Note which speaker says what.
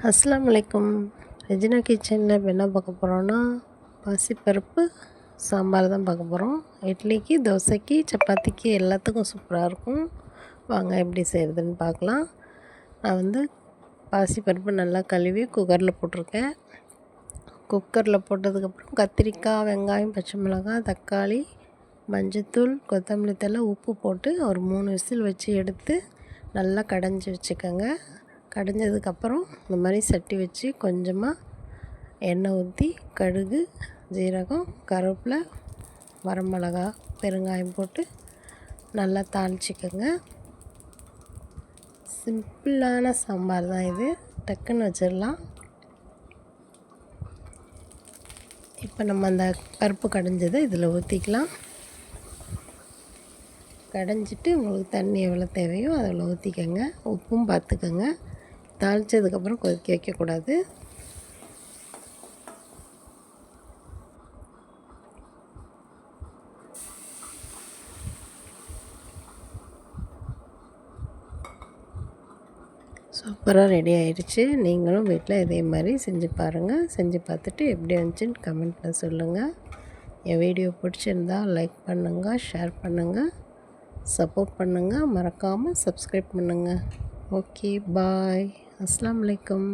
Speaker 1: அஸ்ஸலாமு அலைக்கும். ரெஜினா கிச்சனில் இப்போ என்ன பார்க்க போகிறோன்னா, பாசிப்பருப்பு சாம்பார் தான் பார்க்க போகிறோம். இட்லிக்கு, தோசைக்கு, சப்பாத்திக்கு எல்லாத்துக்கும் சூப்பராக இருக்கும். வாங்க எப்படி செய்கிறதுன்னு பார்க்கலாம். நான் பாசிப்பருப்பு நல்லா கழுவி குக்கரில் போட்டிருக்கேன். குக்கரில் போட்டதுக்கப்புறம் கத்திரிக்காய், வெங்காயம், பச்சை மிளகாய், தக்காளி, மஞ்சத்தூள், கொத்தமல்லி தழை, உப்பு போட்டு ஒரு 3 விசில் வச்சு எடுத்து நல்லா கடைஞ்சி வச்சுக்கோங்க. கடைஞ்சதுக்கப்புறம் இந்த மாதிரி சட்டி வச்சு கொஞ்சமாக எண்ணெய் ஊற்றி கடுகு, ஜீரகம், கருவேப்பிலை, வரமிளகா, பெருங்காயம் போட்டு நல்லா தாளிச்சிக்கோங்க. சிம்பிளான சாம்பார் தான் இது, டக்குன்னு வச்சிடலாம். இப்போ நம்ம அந்த பருப்பு கடைஞ்சதை இதில் ஊற்றிக்கலாம். கடைஞ்சிட்டு உங்களுக்கு தண்ணி எவ்வளோ தேவையோ அதில் ஊற்றிக்கோங்க. உப்பும் பார்த்துக்கோங்க. தாளித்ததுக்கப்புறம் கொதிக்க வைக்கக்கூடாது. சூப்பராக ரெடி ஆயிடுச்சு. நீங்களும் வீட்டில் இதே மாதிரி செஞ்சு பாருங்கள். செஞ்சு பார்த்துட்டு எப்படி வந்துச்சுன்னு கமெண்ட்டில் சொல்லுங்கள். என் வீடியோ பிடிச்சிருந்தா லைக் பண்ணுங்கள், ஷேர் பண்ணுங்கள், சப்போர்ட் பண்ணுங்கள். மறக்காமல் சப்ஸ்கிரைப் பண்ணுங்கள். ஓகே, பாய். அஸ்ஸலாமு அலைக்கும்.